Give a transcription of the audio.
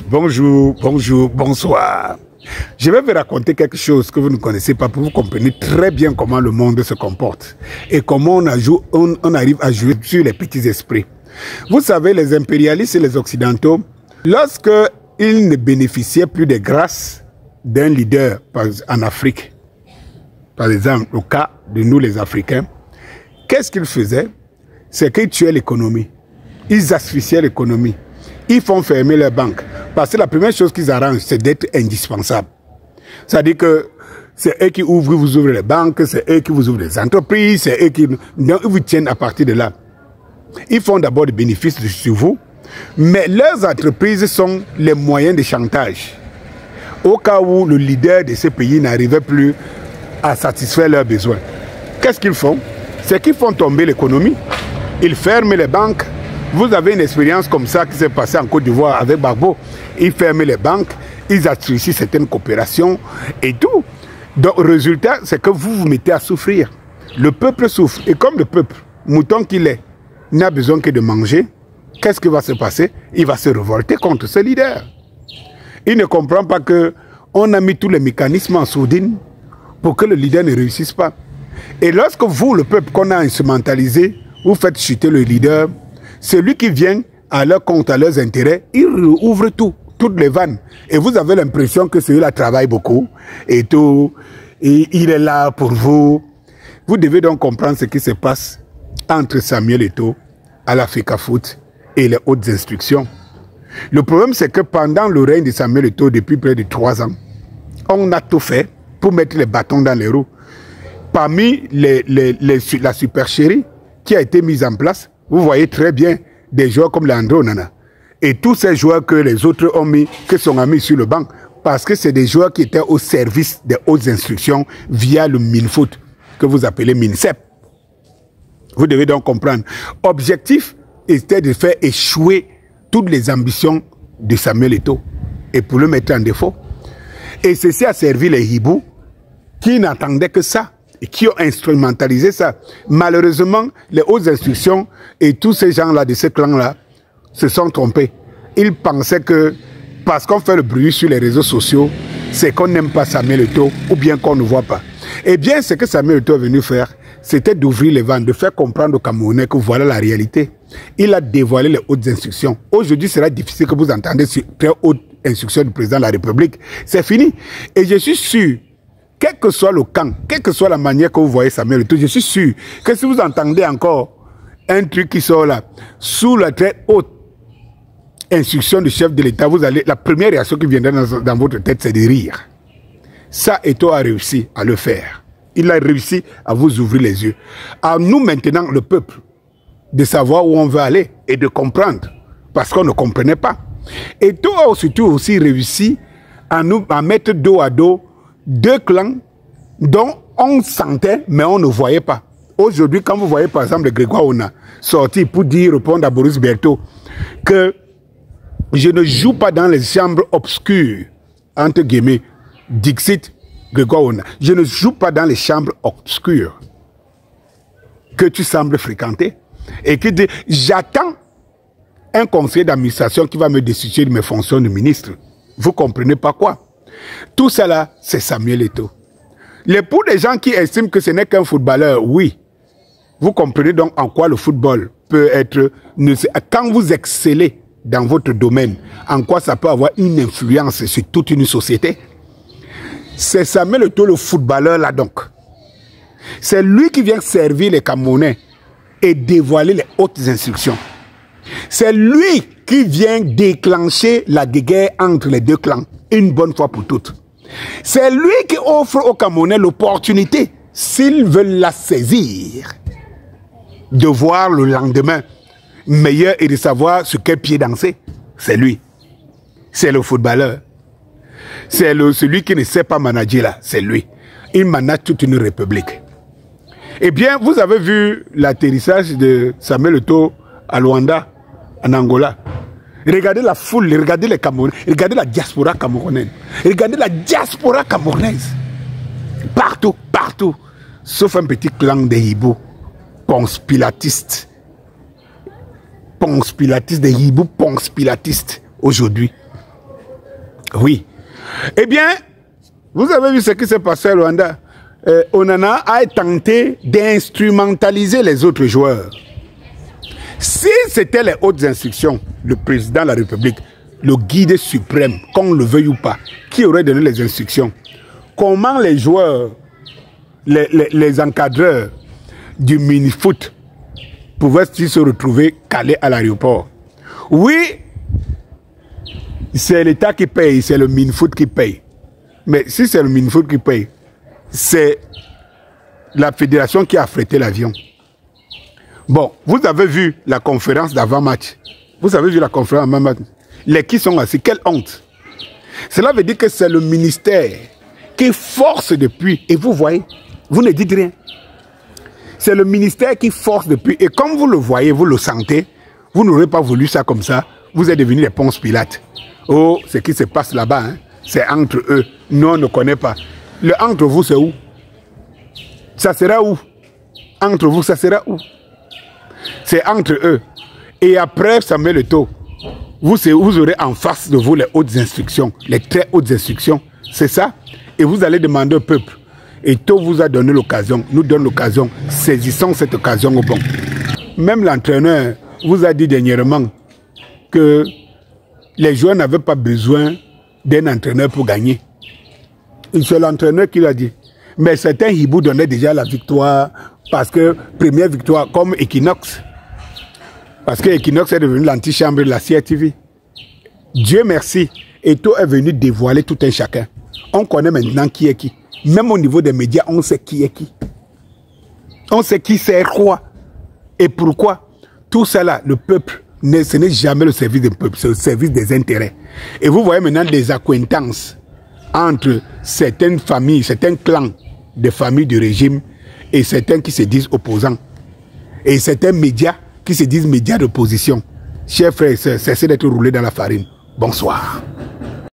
Bonjour, bonjour, bonsoir. Je vais vous raconter quelque chose que vous ne connaissez pas pour que vous compreniez très bien comment le monde se comporte et comment on arrive à jouer sur les petits esprits. Vous savez, les impérialistes et les occidentaux, lorsqu'ils ne bénéficiaient plus des grâces d'un leader en Afrique, par exemple, au cas de nous les Africains, qu'est-ce qu'ils faisaient? C'est qu'ils tuaient l'économie. Ils asphyxiaient l'économie. Ils font fermer leurs banques. Parce que la première chose qu'ils arrangent, c'est d'être indispensables. C'est-à-dire que c'est eux qui vous ouvrent les banques, c'est eux qui vous ouvrent les entreprises, c'est eux qui vous tiennent à partir de là. Ils font d'abord des bénéfices sur vous, mais leurs entreprises sont les moyens de chantage. Au cas où le leader de ces pays n'arrivait plus à satisfaire leurs besoins. Qu'est-ce qu'ils font? C'est qu'ils font tomber l'économie. Ils ferment les banques. Vous avez une expérience comme ça qui s'est passée en Côte d'Ivoire avec Gbagbo. Ils ferment les banques, ils asphyxient certaines coopérations et tout. Donc, le résultat, c'est que vous vous mettez à souffrir. Le peuple souffre. Et comme le peuple, mouton qu'il est, n'a besoin que de manger, qu'est-ce qui va se passer? Il va se révolter contre ce leader. Il ne comprend pas qu'on a mis tous les mécanismes en sourdine pour que le leader ne réussisse pas. Et lorsque vous, le peuple qu'on a instrumentalisé, vous faites chuter le leader, celui qui vient à leur compte, à leurs intérêts, il ouvre toutes les vannes. Et vous avez l'impression que celui-là travaille beaucoup et tout, et il est là pour vous. Vous devez donc comprendre ce qui se passe entre Samuel Eto'o à l'Africa Foot et les hautes instructions. Le problème, c'est que pendant le règne de Samuel Eto'o, depuis près de 3 ans, on a tout fait pour mettre les bâtons dans les roues. Parmi la supercherie qui a été mise en place, vous voyez très bien des joueurs comme Leandro Onana et tous ces joueurs que les autres ont mis, que sont mis sur le banc, parce que c'est des joueurs qui étaient au service des hautes instructions via le MINFOOT, que vous appelez MINSEP. Vous devez donc comprendre. Objectif était de faire échouer toutes les ambitions de Samuel Eto'o et pour le mettre en défaut. Et ceci a servi les hiboux qui n'attendaient que ça et qui ont instrumentalisé ça. Malheureusement, les hautes instructions et tous ces gens-là de ce clan-là se sont trompés. Ils pensaient que parce qu'on fait le bruit sur les réseaux sociaux, c'est qu'on n'aime pas Samuel Eto'o ou bien qu'on ne voit pas. Eh bien, ce que Samuel Eto'o est venu faire, c'était d'ouvrir les vannes, de faire comprendre aux Camerounais que voilà la réalité. Il a dévoilé les hautes instructions. Aujourd'hui, ce sera difficile que vous entendez sur très hautes instructions du président de la République. C'est fini. Et je suis sûr, quel que soit le camp, quelle que soit la manière que vous voyez Samuel Eto'o, je suis sûr que si vous entendez encore un truc qui sort là, sous la très haute instruction du chef de l'État, vous allez, la première réaction qui viendra dans votre tête, c'est de rire. Ça, Eto'o a réussi à le faire. Il a réussi à vous ouvrir les yeux. À nous maintenant, le peuple, de savoir où on veut aller et de comprendre, parce qu'on ne comprenait pas. Eto'o a surtout aussi réussi à mettre dos à dos deux clans dont on sentait, mais on ne voyait pas. Aujourd'hui, quand vous voyez par exemple Grégoire Ona sortir pour répondre à Boris Berthaud que je ne joue pas dans les chambres obscures, entre guillemets, Dixit Grégoire Ona, je ne joue pas dans les chambres obscures que tu sembles fréquenter et qui dit j'attends un conseil d'administration qui va me destituer de mes fonctions de ministre. Vous comprenez pas quoi? Tout cela, c'est Samuel Eto'o. Pour les gens qui estiment que ce n'est qu'un footballeur, oui. Vous comprenez donc en quoi le football peut être... Quand vous excellez dans votre domaine, en quoi ça peut avoir une influence sur toute une société. C'est Samuel Eto'o, le footballeur là donc. C'est lui qui vient servir les Camerounais et dévoiler les hautes instructions. C'est lui qui vient déclencher la guerre entre les deux clans, une bonne fois pour toutes. C'est lui qui offre aux Camerounais l'opportunité, s'ils veulent la saisir, de voir le lendemain meilleur et de savoir sur quel pied danser. C'est lui. C'est le footballeur. C'est celui qui ne sait pas manager là. C'est lui. Il manage toute une république. Eh bien, vous avez vu l'atterrissage de Samuel Eto'o à Luanda, en Angola. Regardez la foule, regardez les Camerounais, regardez la diaspora camerounaise. Regardez la diaspora camerounaise. Partout, partout. Sauf un petit clan des hiboux, conspiratistes. Ponce Pilatistes, des hiboux Ponce Pilatistes aujourd'hui. Oui. Eh bien, vous avez vu ce qui s'est passé au Rwanda. Onana a tenté d'instrumentaliser les autres joueurs. Si c'était les hautes instructions, le président de la République, le guide suprême, qu'on le veuille ou pas, qui aurait donné les instructions, comment les joueurs, les encadreurs du mini-foot pouvaient-ils se retrouver calés à l'aéroport? Oui, c'est l'État qui paye, c'est le mini-foot qui paye. Mais si c'est le mini-foot qui paye, c'est la fédération qui a affrété l'avion. Bon, vous avez vu la conférence d'avant-match. Vous avez vu la conférence d'avant-match. Les qui sont assis, quelle honte. Cela veut dire que c'est le ministère qui force depuis. Et vous voyez, vous ne dites rien. C'est le ministère qui force depuis. Et comme vous le voyez, vous le sentez, vous n'aurez pas voulu ça comme ça. Vous êtes devenus les Ponce Pilate. Oh, ce qui se passe là-bas, hein, c'est entre eux. Nous, on ne connaît pas. Le entre vous, c'est où? Ça sera où? Entre vous, ça sera où? C'est entre eux. Et après, ça met le taux. Vous aurez en face de vous les hautes instructions, les très hautes instructions. C'est ça. Et vous allez demander au peuple. Et Tôt vous a donné l'occasion, nous donne l'occasion. Saisissons cette occasion au bon. Même l'entraîneur vous a dit dernièrement que les joueurs n'avaient pas besoin d'un entraîneur pour gagner. C'est l'entraîneur qui l'a dit. Mais certains hiboux donnaient déjà la victoire parce que première victoire comme Equinox. Parce que Equinox est devenu l'antichambre de la CRTV. Dieu merci. Eto'o est venu dévoiler tout un chacun. On connaît maintenant qui est qui. Même au niveau des médias, on sait qui est qui. On sait qui sert quoi. Et pourquoi. Tout cela, le peuple, ce n'est jamais le service du peuple, c'est le service des intérêts. Et vous voyez maintenant des accointances entre certaines familles, certains clans de familles du régime et certains qui se disent opposants. Et certains médias qui se disent médias d'opposition. Chers frères et sœurs, cessez d'être roulés dans la farine. Bonsoir.